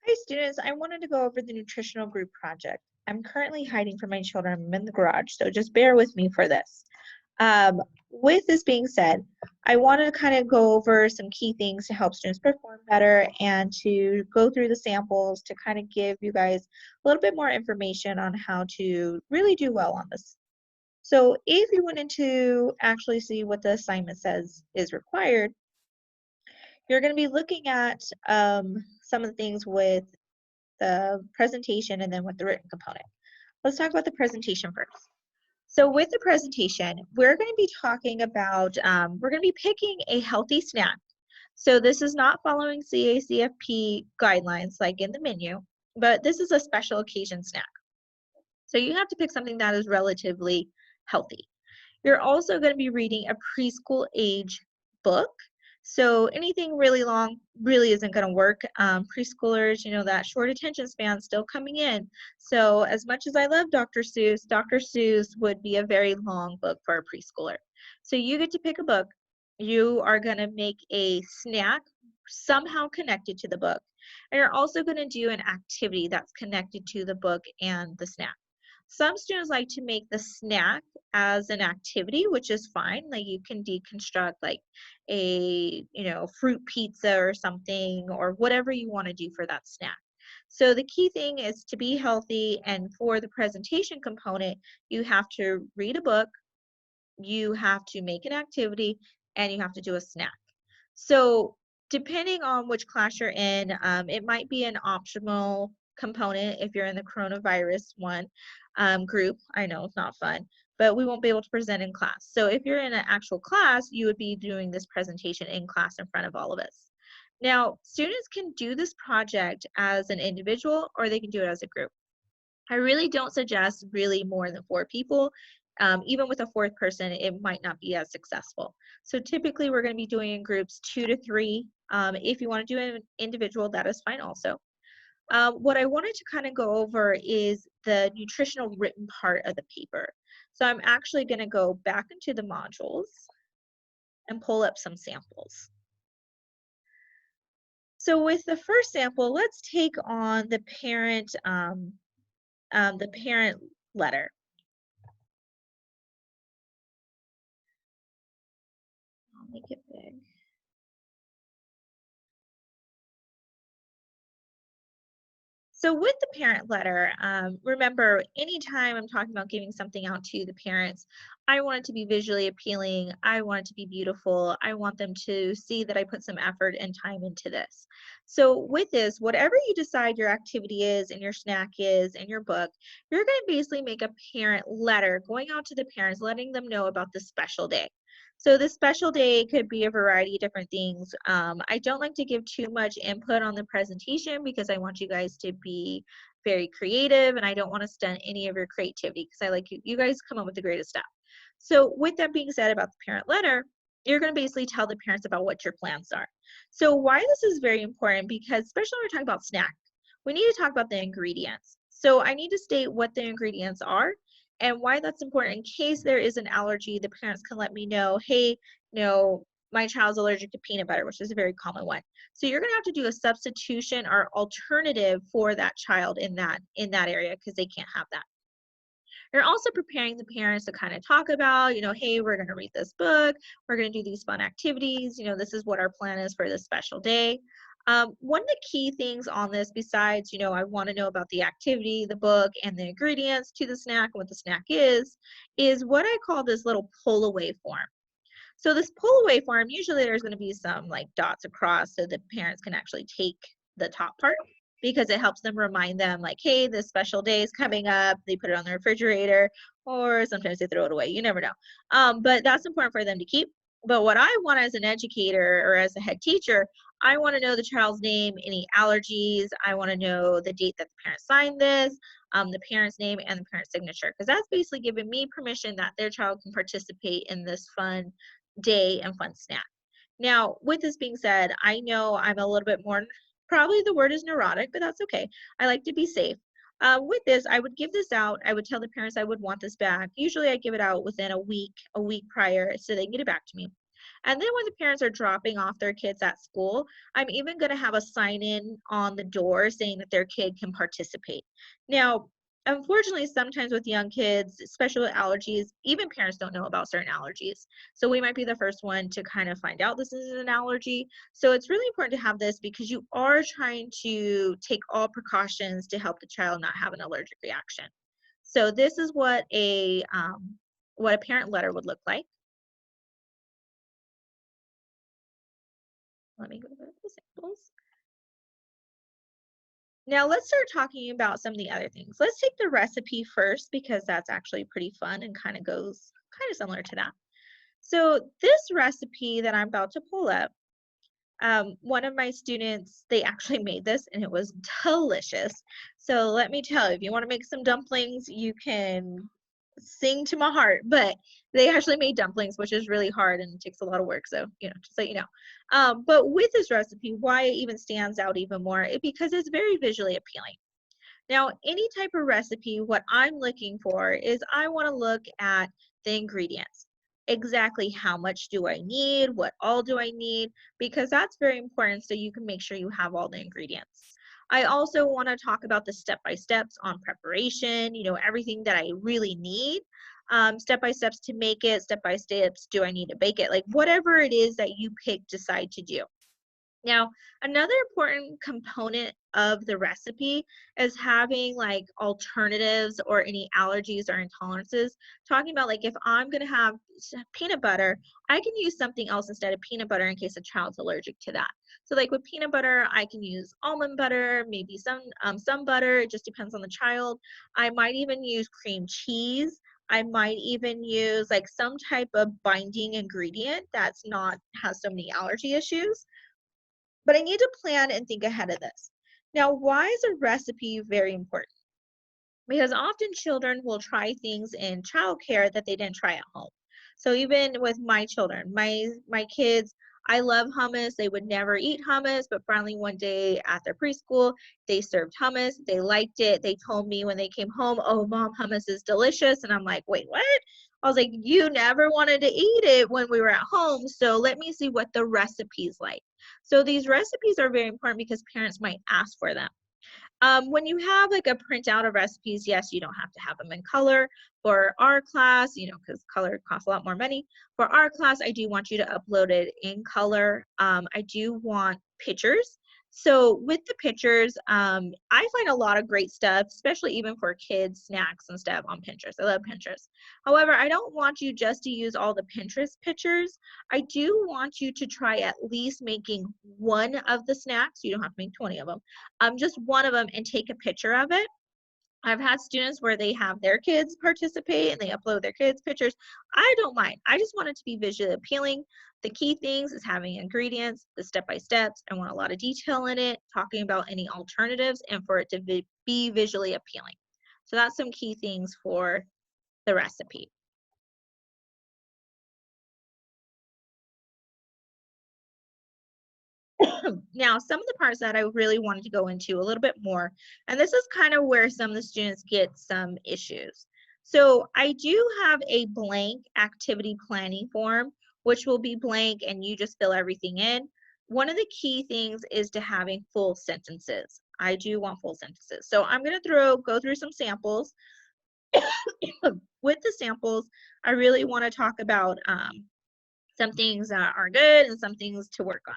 Hi students, I wanted to go over the nutritional group project. I'm currently hiding from my children. I'm in the garage, so just bear with me for this. With this being said, I wanted to kind of go over some key things to help students perform better and to go through the samples to kind of give you guys a little bit more information on how to really do well on this. So if you wanted to actually see what the assignment says is required, you're going to be looking at some of the things with the presentation and then with the written component. Let's talk about the presentation first. So with the presentation, we're going to be talking about, we're going to be picking a healthy snack. So this is not following CACFP guidelines like in the menu, but this is a special occasion snack. So you have to pick something that is relatively healthy. You're also going to be reading a preschool age book. So anything really long really isn't going to work. Preschoolers, you know, that short attention span still coming in. So as much as I love Dr. Seuss would be a very long book for a preschooler. So you get to pick a book. You are going to make a snack somehow connected to the book. And you're also going to do an activity that's connected to the book and the snack. Some students like to make the snack as an activity, which is fine. Like you can deconstruct like a, fruit pizza or something or whatever you want to do for that snack. So the key thing is to be healthy, and for the presentation component, you have to read a book, you have to make an activity, and you have to do a snack. So depending on which class you're in, it might be an optional component if you're in the coronavirus one group. I know it's not fun, but we won't be able to present in class. So if you're in an actual class, you would be doing this presentation in class in front of all of us. Now, students can do this project as an individual or they can do it as a group. I really don't suggest really more than 4 people. Even with a 4th person, it might not be as successful. So typically we're going to be doing in groups 2 to 3. If you want to do an individual, that is fine also. What I wanted to kind of go over is the nutritional written part of the paper. So I'm actually going to go back into the modules and pull up some samples. So with the first sample, let's take on the parent letter. I'll make it big. So with the parent letter, remember, anytime I'm talking about giving something out to the parents, I want it to be visually appealing. I want it to be beautiful. I want them to see that I put some effort and time into this. So with this, whatever you decide your activity is and your snack is and your book, you're going to basically make a parent letter going out to the parents, letting them know about this special day. So this special day could be a variety of different things. I don't like to give too much input on the presentation because I want you guys to be very creative and I don't want to stunt any of your creativity because I like you guys come up with the greatest stuff. So with that being said about the parent letter, you're going to basically tell the parents about what your plans are. So why this is very important, because especially when we're talking about snack, we need to talk about the ingredients. So I need to state what the ingredients are and why that's important. In case there is an allergy, the parents can let me know, hey, my child's allergic to peanut butter, which is a very common one. So you're going to have to do a substitution or alternative for that child in that area because they can't have that. You're also preparing the parents to kind of talk about, hey, we're going to read this book, we're going to do these fun activities, this is what our plan is for this special day. One of the key things on this, besides, I want to know about the activity, the book, and the ingredients to the snack and what the snack is what I call this little pull away form. So this pull away form, usually there's going to be some like dots across so the parents can actually take the top part because it helps them remind them like, hey, this special day is coming up. They put it on the refrigerator or sometimes they throw it away. You never know. But that's important for them to keep. But what I want as an educator or as a head teacher, I want to know the child's name, any allergies. I want to know the date that the parent signed this, the parent's name, and the parent's signature, because that's basically giving me permission that their child can participate in this fun day and fun snack. Now, with this being said, I know I'm a little bit more, probably the word is neurotic, but that's okay. I like to be safe. With this, I would give this out. I would tell the parents I would want this back. Usually I give it out within a week prior so they can get it back to me. And then when the parents are dropping off their kids at school, I'm even going to have a sign in on the door saying that their kid can participate. Now, unfortunately, sometimes with young kids, especially with allergies, even parents don't know about certain allergies. So we might be the first one to kind of find out this is an allergy. So it's really important to have this because you are trying to take all precautions to help the child not have an allergic reaction. So this is what a parent letter would look like. Let me go to the samples. Now let's start talking about some of the other things. Let's take the recipe first because that's actually pretty fun and kind of goes kind of similar to that. So this recipe that I'm about to pull up, one of my students, they actually made this and it was delicious. So let me tell you, if you want to make some dumplings, you can sing to my heart, but they actually made dumplings, which is really hard and takes a lot of work. So, just so you know. But with this recipe, why it even stands out even more, because it's very visually appealing. Now, any type of recipe, what I'm looking for is I want to look at the ingredients. Exactly how much do I need? What all do I need? Because that's very important so you can make sure you have all the ingredients. I also want to talk about the step-by-steps on preparation, everything that I really need. Step-by-steps to make it, step-by-steps, do I need to bake it? Like whatever it is that you decide to do. Now, another important component of the recipe is having like alternatives or any allergies or intolerances. Talking about like if I'm going to have peanut butter, I can use something else instead of peanut butter in case a child's allergic to that. So like with peanut butter, I can use almond butter, maybe some butter. It just depends on the child. I might even use cream cheese. I might even use like some type of binding ingredient that's not has so many allergy issues. But I need to plan and think ahead of this. Now, why is a recipe very important? Because often children will try things in childcare that they didn't try at home. So even with my children, my kids, I love hummus. They would never eat hummus, but finally one day at their preschool, they served hummus. They liked it. They told me when they came home, "Oh, mom, hummus is delicious." And I'm like, "Wait, what?" I was like, "You never wanted to eat it when we were at home, so let me see what the recipe's like." So these recipes are very important because parents might ask for them. When you have like a printout of recipes, yes, you don't have to have them in color. For our class, because color costs a lot more money. For our class, I do want you to upload it in color. I do want pictures. So with the pictures, I find a lot of great stuff, especially even for kids, snacks and stuff on Pinterest. I love Pinterest. However, I don't want you just to use all the Pinterest pictures. I do want you to try at least making one of the snacks. You don't have to make 20 of them. Just one of them and take a picture of it. I've had students where they have their kids participate and they upload their kids' pictures. I don't mind. I just want it to be visually appealing. The key things is having ingredients, the step-by-steps. I want a lot of detail in it, talking about any alternatives, and for it to be visually appealing. So that's some key things for the recipe. Now, some of the parts that I really wanted to go into a little bit more, and this is kind of where some of the students get some issues. So I do have a blank activity planning form, which will be blank and you just fill everything in. One of the key things is to having full sentences. I do want full sentences. So I'm going to go through some samples. With the samples, I really want to talk about some things that are good and some things to work on.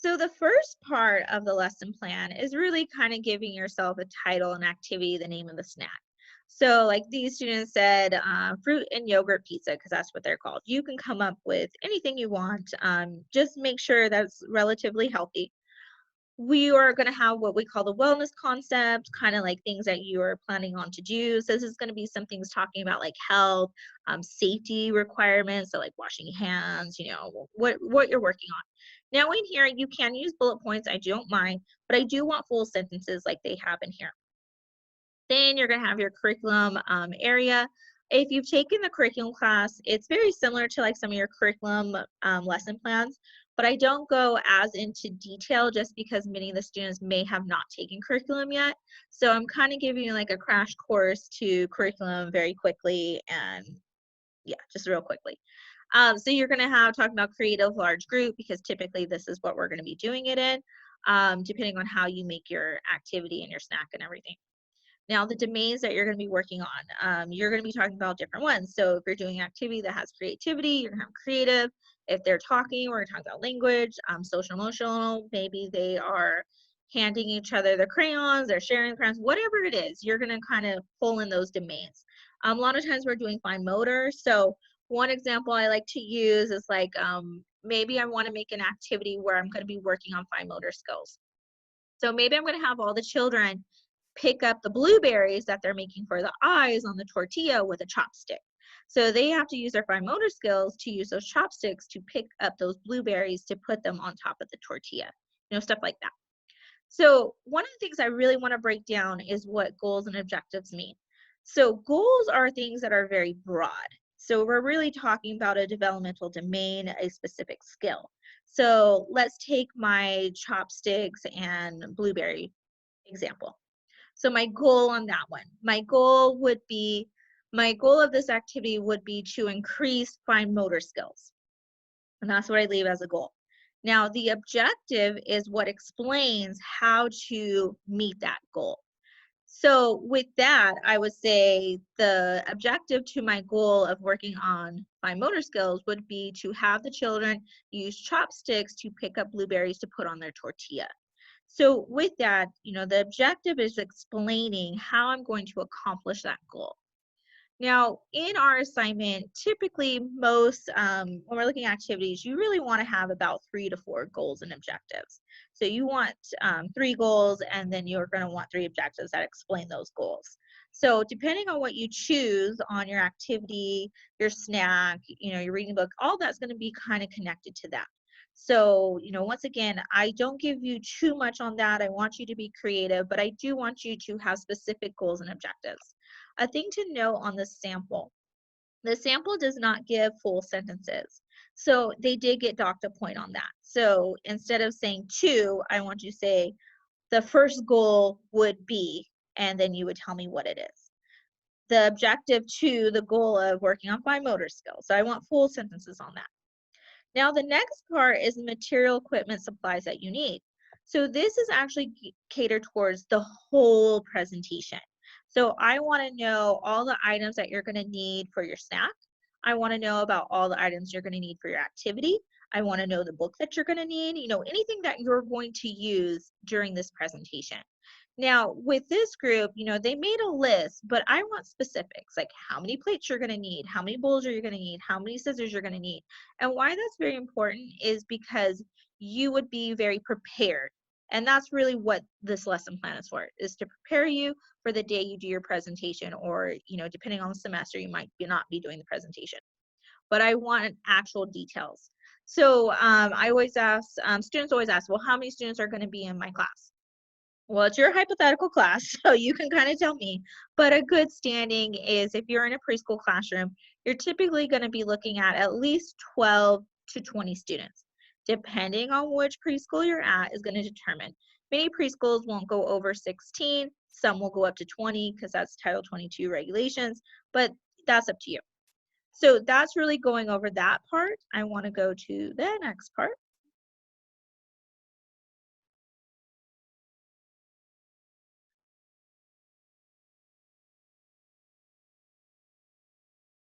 So the first part of the lesson plan is really kind of giving yourself a title and activity, the name of the snack. So like these students said, fruit and yogurt pizza, because that's what they're called. You can come up with anything you want. Just make sure that's relatively healthy. We are going to have what we call the wellness concept, kind of like things that you are planning on to do. So this is going to be some things talking about like health, safety requirements, so like washing hands, what you're working on. Now in here, you can use bullet points. I don't mind, but I do want full sentences like they have in here. Then you're going to have your curriculum area. If you've taken the curriculum class, it's very similar to like some of your curriculum lesson plans, but I don't go as into detail just because many of the students may have not taken curriculum yet. So I'm kind of giving you like a crash course to curriculum very quickly, and yeah, just real quickly. So you're going to have talking about creative large group, because typically this is what we're going to be doing it in, depending on how you make your activity and your snack and everything. Now, the domains that you're going to be working on, you're going to be talking about different ones. So if you're doing activity that has creativity, you're going to have creative. If they're talking, we're going to talk about language, social emotional, maybe they are handing each other the crayons, they're sharing the crayons, whatever it is, you're going to kind of pull in those domains. A lot of times we're doing fine motor. So one example I like to use is like, maybe I want to make an activity where I'm going to be working on fine motor skills. So maybe I'm going to have all the children pick up the blueberries that they're making for the eyes on the tortilla with a chopstick. So they have to use their fine motor skills to use those chopsticks to pick up those blueberries to put them on top of the tortilla, stuff like that. So one of the things I really want to break down is what goals and objectives mean. So goals are things that are very broad. So we're really talking about a developmental domain, a specific skill. So let's take my chopsticks and blueberry example. So my goal on that one, my goal of this activity would be to increase fine motor skills. And that's what I leave as a goal. Now, the objective is what explains how to meet that goal. So with that, I would say the objective to my goal of working on fine motor skills would be to have the children use chopsticks to pick up blueberries to put on their tortilla. So with that, the objective is explaining how I'm going to accomplish that goal. Now, in our assignment, typically when we're looking at activities, you really want to have about 3 to 4 goals and objectives. So you want 3 goals, and then you're going to want 3 objectives that explain those goals. So depending on what you choose on your activity, your snack, your reading book, all that's going to be kind of connected to that. So, once again, I don't give you too much on that. I want you to be creative, but I do want you to have specific goals and objectives. A thing to note on the sample does not give full sentences. So they did get docked a point on that. So instead of saying 2, I want you to say the first goal would be, and then you would tell me what it is. The objective to the goal of working on fine motor skills. So I want full sentences on that. Now, the next part is the material, equipment, supplies that you need. So this is actually catered towards the whole presentation. So I want to know all the items that you're going to need for your snack. I want to know about all the items you're going to need for your activity. I want to know the book that you're going to need, anything that you're going to use during this presentation. Now, with this group, they made a list, but I want specifics, like how many plates you're going to need, how many bowls are you going to need, how many scissors you're going to need. And why that's very important is because you would be very prepared. And that's really what this lesson plan is for, is to prepare you for the day you do your presentation, or, depending on the semester, you might not be doing the presentation. But I want actual details. So I always ask, students always ask, well, how many students are going to be in my class? Well, it's your hypothetical class, so you can kind of tell me. But a good standing is, if you're in a preschool classroom, you're typically going to be looking at least 12 to 20 students. Depending on which preschool you're at is going to determine. Many preschools won't go over 16. Some will go up to 20 because that's Title 22 regulations, but that's up to you. So that's really going over that part. I want to go to the next part.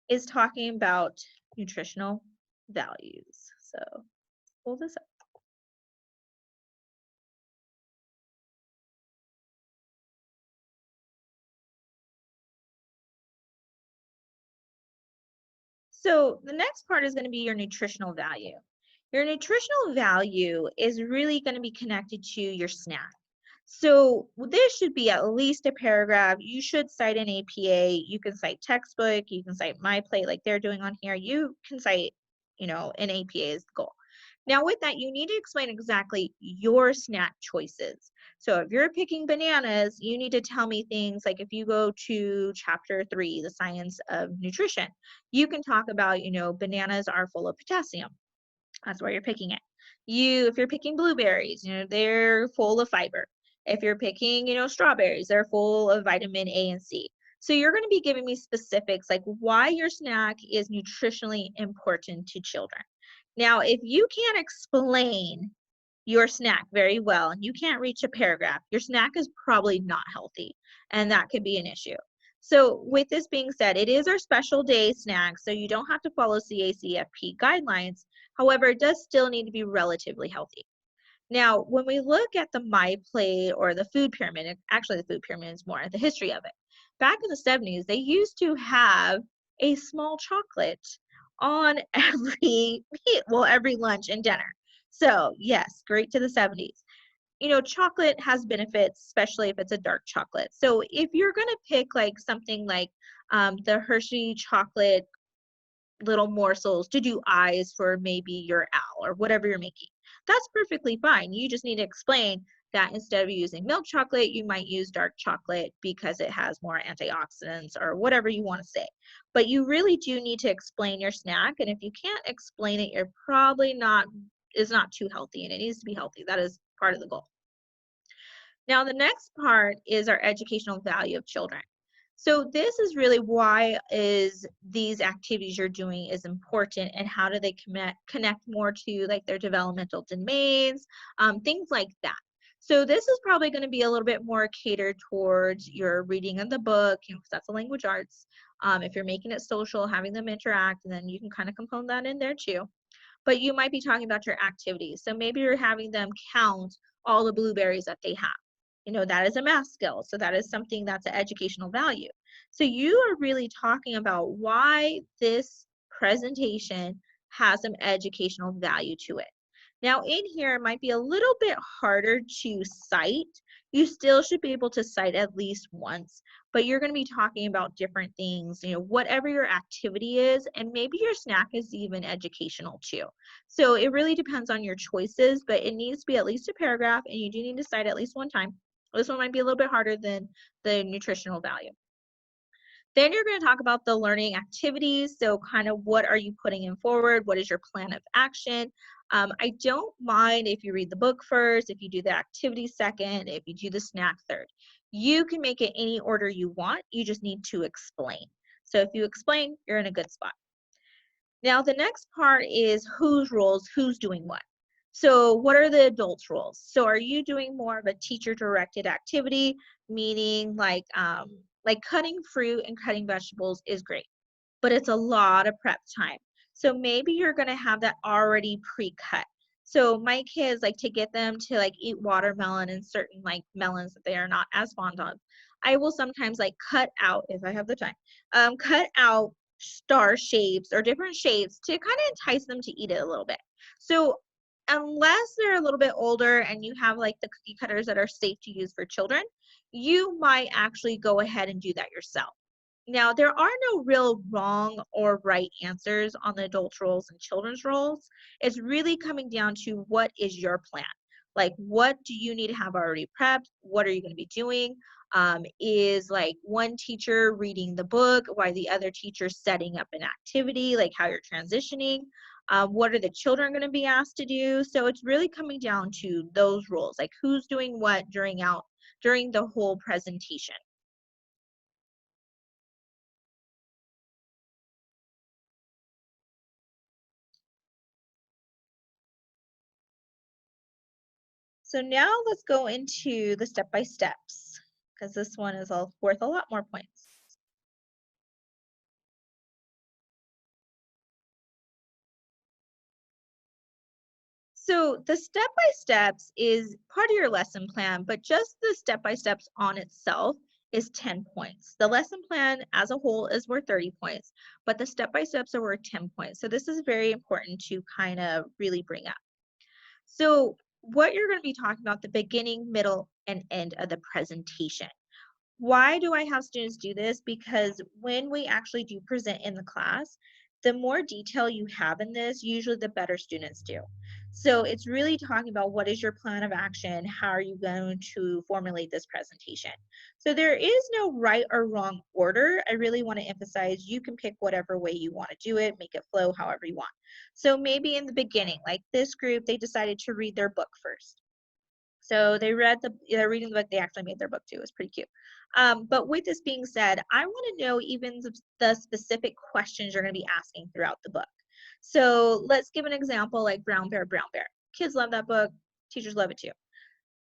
Is talking about nutritional values. So pull this up. So the next part is going to be your nutritional value. Your nutritional value is really going to be connected to your snack. So this should be at least a paragraph. You should cite an APA. You can cite textbook. You can cite My Plate like they're doing on here. You can cite, an APA as the goal. Now with that, you need to explain exactly your snack choices. So if you're picking bananas, you need to tell me things like, if you go to chapter 3, the science of nutrition, you can talk about, bananas are full of potassium. That's why you're picking it. If you're picking blueberries, they're full of fiber. If you're picking, strawberries, they're full of vitamin A and C. So you're going to be giving me specifics like why your snack is nutritionally important to children. Now, if you can't explain your snack very well and you can't reach a paragraph, your snack is probably not healthy, and that could be an issue. So, with this being said, it is our special day snack, so you don't have to follow CACFP guidelines. However, it does still need to be relatively healthy. Now, when we look at the My Plate or the food pyramid, actually the food pyramid is more the history of it. Back in the 70s, they used to have a small chocolate on every lunch and dinner. So, yes, great to the 70s. Chocolate has benefits, especially if it's a dark chocolate. So, if you're going to pick like something like the Hershey chocolate little morsels to do eyes for maybe your owl or whatever you're making, that's perfectly fine. You just need to explain that instead of using milk chocolate, you might use dark chocolate because it has more antioxidants or whatever you want to say. But you really do need to explain your snack. And if you can't explain it, you're probably is not too healthy, and it needs to be healthy. That is part of the goal. Now, the next part is our educational value of children. So this is really why is these activities you're doing is important, and how do they connect more to like their developmental domains, things like that. So this is probably going to be a little bit more catered towards your reading of the book, because that's a language arts. If you're making it social, having them interact, and then you can kind of component that in there too. But you might be talking about your activities. So maybe you're having them count all the blueberries that they have. That is a math skill. So that is something that's an educational value. So you are really talking about why this presentation has some educational value to it. Now in here, it might be a little bit harder to cite. You still should be able to cite at least once, but you're going to be talking about different things, whatever your activity is, and maybe your snack is even educational too. So it really depends on your choices, but it needs to be at least a paragraph, and you do need to cite at least one time. This one might be a little bit harder than the nutritional value. Then you're going to talk about the learning activities. So kind of what are you putting in forward? What is your plan of action? I don't mind if you read the book first, if you do the activity second, if you do the snack third. You can make it any order you want. You just need to explain. So if you explain, you're in a good spot. Now, the next part is whose roles, who's doing what. So what are the adults' roles? So are you doing more of a teacher-directed activity, meaning like cutting fruit and cutting vegetables is great, but it's a lot of prep time. So maybe you're going to have that already pre-cut. So my kids like to get them to like eat watermelon and certain like melons that they are not as fond of. I will sometimes like cut out, if I have the time, cut out star shapes or different shapes to kind of entice them to eat it a little bit. So unless they're a little bit older and you have like the cookie cutters that are safe to use for children, you might actually go ahead and do that yourself. Now, there are no real wrong or right answers on the adult roles and children's roles. It's really coming down to what is your plan? Like, what do you need to have already prepped? What are you going to be doing? Is like one teacher reading the book while the other teacher setting up an activity, like how you're transitioning? What are the children going to be asked to do? So it's really coming down to those roles, like who's doing what during the whole presentation. So now let's go into the step-by-steps, because this one is worth a lot more points. So the step-by-steps is part of your lesson plan, but just the step-by-steps on itself is 10 points. The lesson plan as a whole is worth 30 points, but the step-by-steps are worth 10 points. So this is very important to kind of really bring up. So what you're going to be talking about, the beginning, middle, and end of the presentation. Why do I have students do this? Because when we actually do present in the class, the more detail you have in this, usually the better students do. So it's really talking about what is your plan of action? How are you going to formulate this presentation? So there is no right or wrong order. I really want to emphasize you can pick whatever way you want to do it, make it flow however you want. So maybe in the beginning, like this group, they decided to read their book first. So they're reading the book. They actually made their book too. It's pretty cute. But with this being said, I want to know even the specific questions you're going to be asking throughout the book. So let's give an example like Brown Bear, Brown Bear. Kids love that book. Teachers love it too.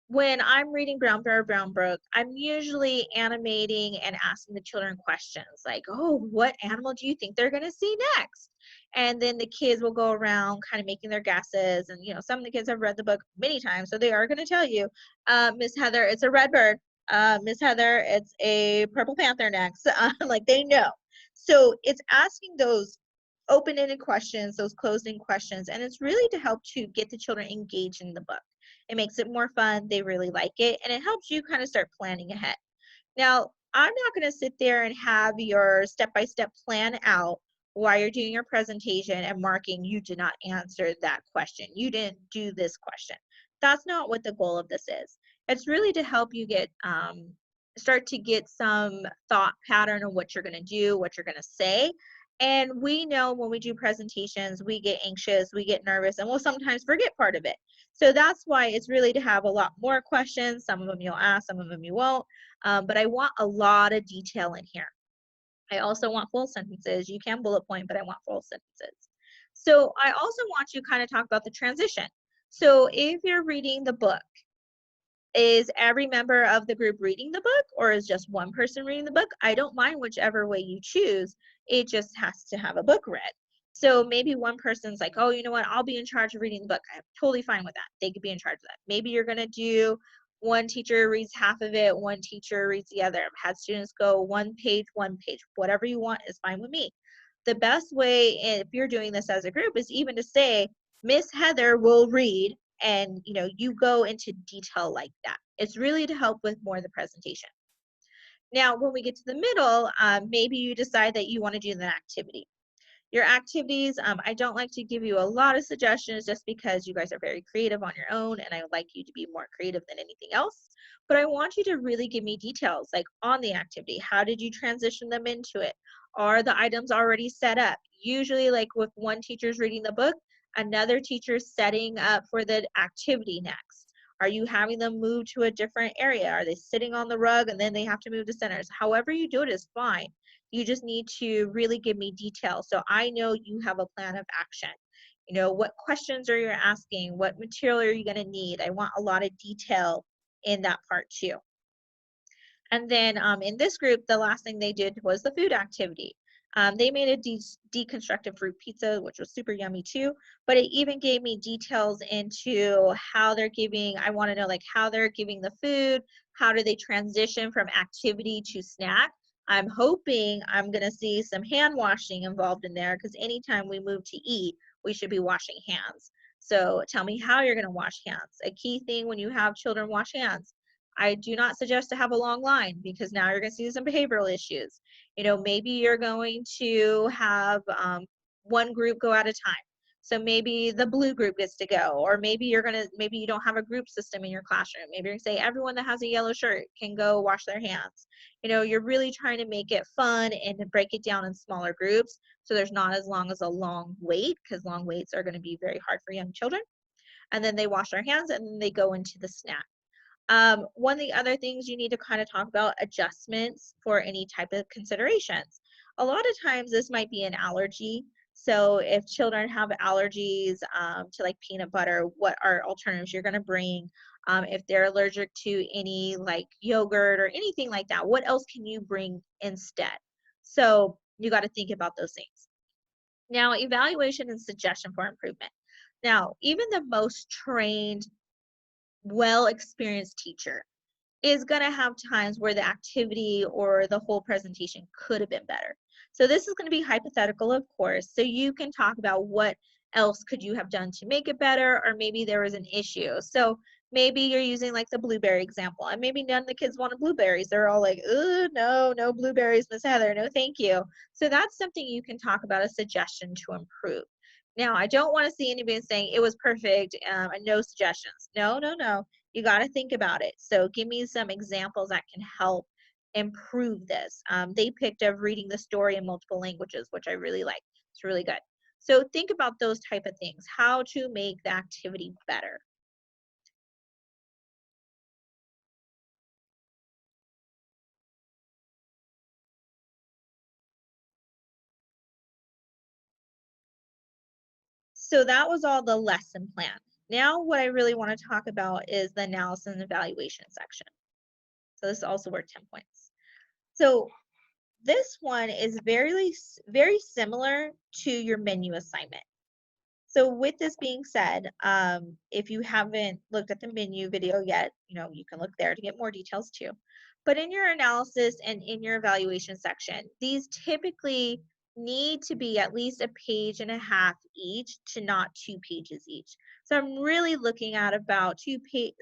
When I'm reading Brown Bear, Brown Brook, I'm usually animating and asking the children questions like, oh, what animal do you think they're going to see next? And then the kids will go around kind of making their guesses. And, some of the kids have read the book many times, so they are going to tell you, Miss Heather, it's a red bird. Miss Heather, it's a purple panther next. Like they know. So it's asking those open-ended questions, those closed-end questions, and it's really to help to get the children engaged in the book. It makes it more fun. They really like it, and it helps you kind of start planning ahead. Now, I'm not going to sit there and have your step-by-step plan out while you're doing your presentation and marking you did not answer that question. You didn't do this question. That's not what the goal of this is. It's really to help you start to get some thought pattern of what you're going to do, what you're going to say. And we know when we do presentations, we get anxious, we get nervous, and we'll sometimes forget part of it. So that's why it's really to have a lot more questions. Some of them you'll ask, some of them you won't. But I want a lot of detail in here. I also want full sentences. You can bullet point, but I want full sentences. So I also want you to kind of talk about the transition. So if you're reading the book, is every member of the group reading the book, or is just one person reading the book? I don't mind whichever way you choose. It just has to have a book read. So maybe one person's like, oh, you know what? I'll be in charge of reading the book. I'm totally fine with that. They could be in charge of that. Maybe you're going to do one teacher reads half of it, one teacher reads the other. I've had students go one page, whatever you want is fine with me. The best way, if you're doing this as a group, is even to say, Miss Heather will read, and you go into detail like that. It's really to help with more of the presentation. Now, when we get to the middle, maybe you decide that you want to do an activity. Your activities, I don't like to give you a lot of suggestions just because you guys are very creative on your own, and I would like you to be more creative than anything else. But I want you to really give me details, like on the activity. How did you transition them into it? Are the items already set up? Usually, like with one teacher's reading the book, another teacher's setting up for the activity next. Are you having them move to a different area? Are they sitting on the rug and then they have to move to centers? However you do it is fine. You just need to really give me details so I know you have a plan of action. What questions are you asking? What material are you going to need? I want a lot of detail in that part too. And then in this group, the last thing they did was the food activity. They made a deconstructed fruit pizza, which was super yummy too, but it even gave me details into how they're giving, I want to know like how they're giving the food, how do they transition from activity to snack. I'm hoping I'm going to see some hand washing involved in there because anytime we move to eat, we should be washing hands. So tell me how you're going to wash hands. A key thing when you have children wash hands, I do not suggest to have a long line because now you're going to see some behavioral issues. Maybe you're going to have one group go at a time. So maybe the blue group gets to go, or maybe you don't have a group system in your classroom. Maybe you're going to say everyone that has a yellow shirt can go wash their hands. You're really trying to make it fun and to break it down in smaller groups so there's not as long as a long wait, because long waits are going to be very hard for young children. And then they wash their hands and then they go into the snack. One of the other things you need to kind of talk about adjustments for any type of considerations. A lot of times this might be an allergy. So if children have allergies to like peanut butter, what are alternatives you're going to bring? If they're allergic to any like yogurt or anything like that, what else can you bring instead? So you got to think about those things. Now, evaluation and suggestion for improvement. Now, even the most trained, well-experienced teacher is going to have times where the activity or the whole presentation could have been better. So this is going to be hypothetical, of course. So you can talk about what else could you have done to make it better, or maybe there was an issue. So maybe you're using like the blueberry example, and maybe none of the kids wanted blueberries. They're all like, oh, no blueberries, Miss Heather, no thank you. So that's something you can talk about, a suggestion to improve. Now, I don't want to see anybody saying it was perfect and no suggestions. No, no, no. You got to think about it. So give me some examples that can help improve this. They picked of reading the story in multiple languages, which I really like. It's really good. So think about those type of things, how to make the activity better. So that was all the lesson plan. Now what I really want to talk about is the analysis and evaluation section. So this is also worth 10 points. So this one is very similar to your menu assignment. So with this being said, if you haven't looked at the menu video yet, you can look there to get more details too. But in your analysis and in your evaluation section, these typically need to be at least a page and a half each to not 2 pages each. So I'm really looking at about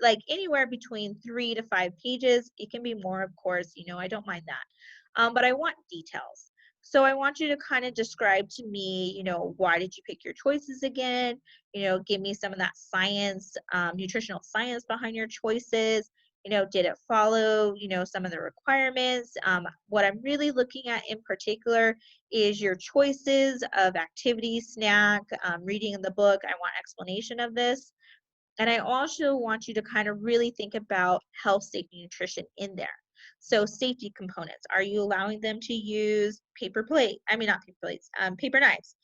like anywhere between 3 to 5 pages. It can be more, of course, I don't mind that. But I want details. So I want you to kind of describe to me, why did you pick your choices again? Give me some of that science, nutritional science behind your choices. Did it follow, some of the requirements? What I'm really looking at in particular is your choices of activity, snack, reading in the book. I want explanation of this. And I also want you to kind of really think about health, safety, nutrition in there. So safety components, are you allowing them to use paper plate? I mean, not paper plates, paper knives.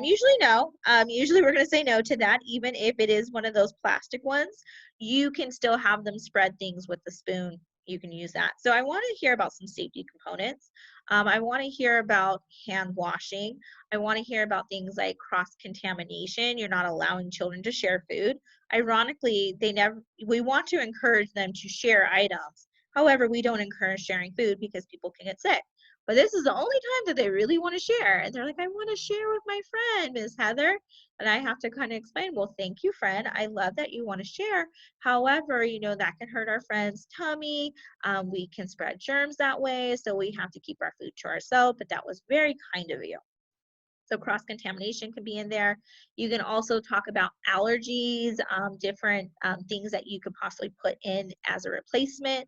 Usually no. Usually we're going to say no to that, even if it is one of those plastic ones. You can still have them spread things with the spoon. You can use that. So I want to hear about some safety components. I want to hear about hand washing. I want to hear about things like cross-contamination. You're not allowing children to share food. Ironically, we want to encourage them to share items. However, we don't encourage sharing food because people can get sick. But this is the only time that they really want to share. And they're like, I want to share with my friend, Ms. Heather. And I have to kind of explain, well, thank you, friend. I love that you want to share. However, that can hurt our friend's tummy. We can spread germs that way. So we have to keep our food to ourselves. But that was very kind of you. So cross-contamination can be in there. You can also talk about allergies, different things that you could possibly put in as a replacement.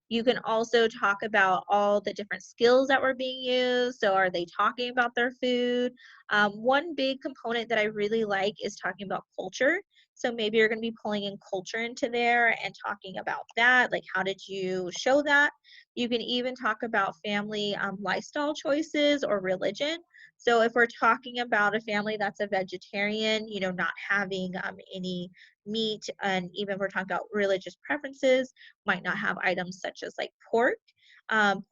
You can also talk about all the different skills that were being used. So are they talking about their food? One big component that I really like is talking about culture. So maybe you're going to be pulling in culture into there and talking about that. Like, how did you show that? You can even talk about family lifestyle choices or religion. So if we're talking about a family that's a vegetarian, not having any meat, and even if we're talking about religious preferences, might not have items such as like pork.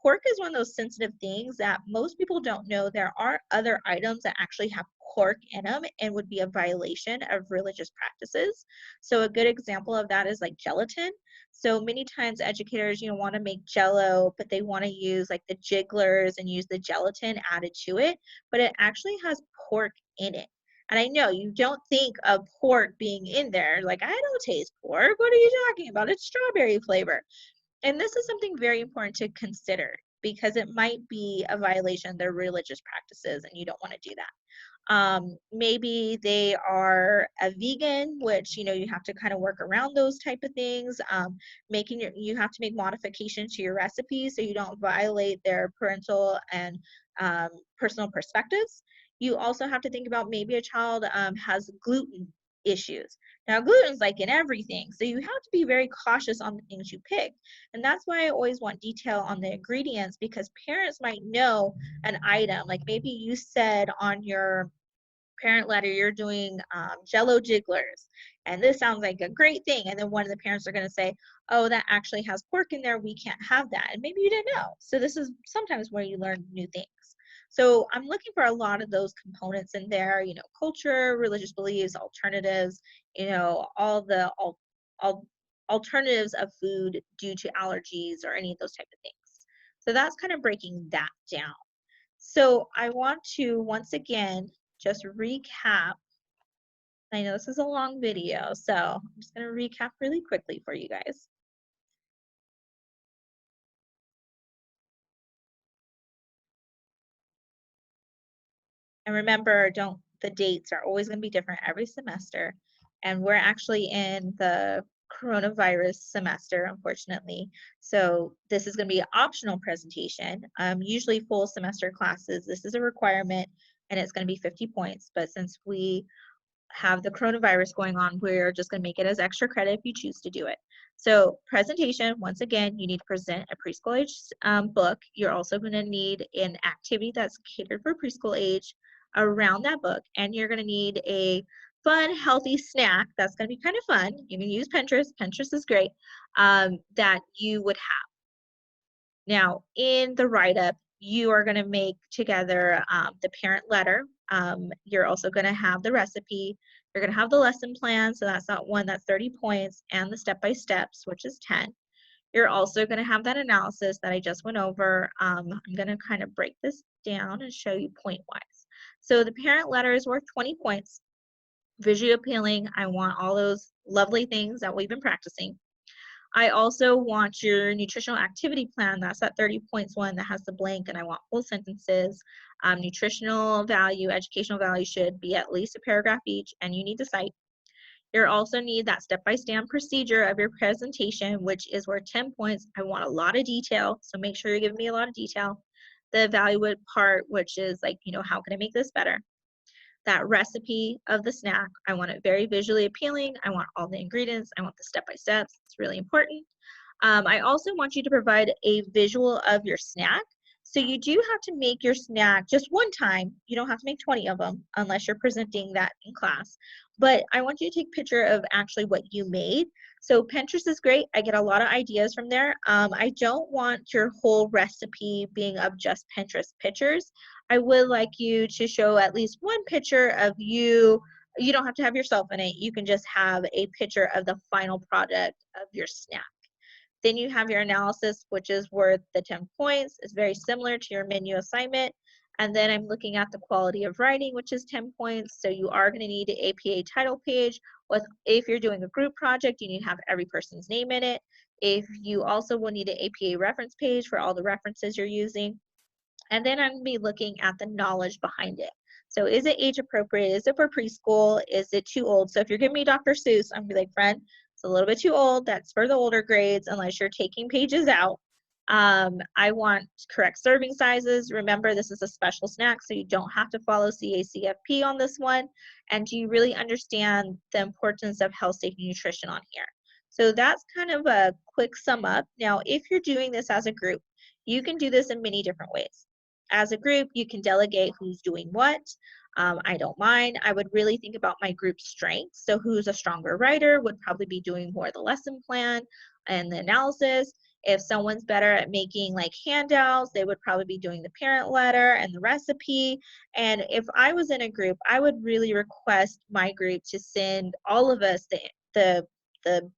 Pork is one of those sensitive things that most people don't know. There are other items that actually have pork in them and would be a violation of religious practices. So a good example of that is like gelatin. So many times educators, want to make Jello, but they want to use like the jigglers and use the gelatin added to it, but it actually has pork in it. And I know you don't think of pork being in there. Like, I don't taste pork. What are you talking about? It's strawberry flavor. And this is something very important to consider because it might be a violation of their religious practices and you don't want to do that. Maybe they are a vegan, which you have to kind of work around those type of things. You have to make modifications to your recipe so you don't violate their parental and personal perspectives. You also have to think about maybe a child has gluten issues. Now, gluten's like in everything, so you have to be very cautious on the things you pick. And that's why I always want detail on the ingredients because parents might know an item. Like maybe you said on your parent letter you're doing Jello jigglers, and this sounds like a great thing. And then one of the parents are going to say, "Oh, that actually has pork in there. We can't have that." And maybe you didn't know. So this is sometimes where you learn new things. So I'm looking for a lot of those components in there. Culture, religious beliefs, alternatives. All alternatives of food due to allergies or any of those type of things. So that's kind of breaking that down. So I want to once again just recap. I know this is a long video, so I'm just going to recap really quickly for you guys. And remember, the dates are always going to be different every semester. And we're actually in the coronavirus semester, unfortunately. So this is going to be an optional presentation. Usually full semester classes, this is a requirement and it's going to be 50 points. But since we have the coronavirus going on, we're just going to make it as extra credit if you choose to do it. So presentation, once again, you need to present a preschool age book. You're also going to need an activity that's catered for preschool age around that book. And you're going to need a fun, healthy snack that's going to be kind of fun. You can use Pinterest. Pinterest is great, that you would have. Now, in the write-up, you are going to make together the parent letter. You're also going to have the recipe. You're going to have the lesson plan, so that's not one, that's 30 points, and the step-by-steps, which is 10. You're also going to have that analysis that I just went over. I'm going to kind of break this down and show you point-wise. So the parent letter is worth 20 points. Visually appealing, I want all those lovely things that we've been practicing. I also want your nutritional activity plan. That's that 30 points one that has the blank, and I want whole sentences. Nutritional value, educational value should be at least a paragraph each, and you need to cite. You also need that step-by-step procedure of your presentation, which is worth 10 points. I want a lot of detail, so make sure you're giving me a lot of detail. The evaluate part, which is like, how can I make this better? That recipe of the snack, I want it very visually appealing. I want all the ingredients. I want the step-by-steps. It's really important. I also want you to provide a visual of your snack. So you do have to make your snack just one time. You don't have to make 20 of them unless you're presenting that in class. But I want you to take a picture of actually what you made. So Pinterest is great. I get a lot of ideas from there. I don't want your whole recipe being of just Pinterest pictures. I would like you to show at least one picture of you. You don't have to have yourself in it. You can just have a picture of the final product of your snack. Then you have your analysis, which is worth the 10 points. It's very similar to your menu assignment. And then I'm looking at the quality of writing, which is 10 points. So you are going to need an APA title page. If you're doing a group project, you need to have every person's name in it. If you also will need an APA reference page for all the references you're using. And then I'm going to be looking at the knowledge behind it. So is it age appropriate? Is it for preschool? Is it too old? So if you're giving me Dr. Seuss, I'm going to be like, friend, it's a little bit too old. That's for the older grades unless you're taking pages out. I want correct serving sizes. Remember, this is a special snack, so you don't have to follow CACFP on this one. And do you really understand the importance of health, safety, nutrition on here? So that's kind of a quick sum up. Now, if you're doing this as a group, you can do this in many different ways. As a group, you can delegate who's doing what. I don't mind. I would really think about my group's strengths. So who's a stronger writer would probably be doing more of the lesson plan and the analysis. If someone's better at making like handouts, they would probably be doing the parent letter and the recipe. And if I was in a group, I would really request my group to send all of us the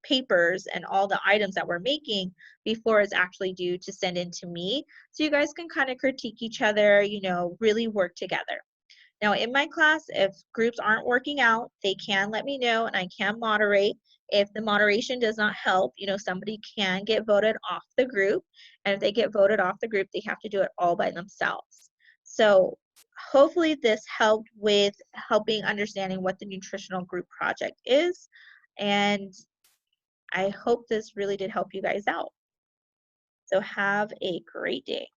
papers and all the items that we're making before it's actually due to send in to me. So you guys can kind of critique each other, really work together. Now in my class, if groups aren't working out, they can let me know and I can moderate. If the moderation does not help, somebody can get voted off the group. And if they get voted off the group, they have to do it all by themselves. So hopefully this helped with helping understanding what the nutritional group project is. And I hope this really did help you guys out. So have a great day.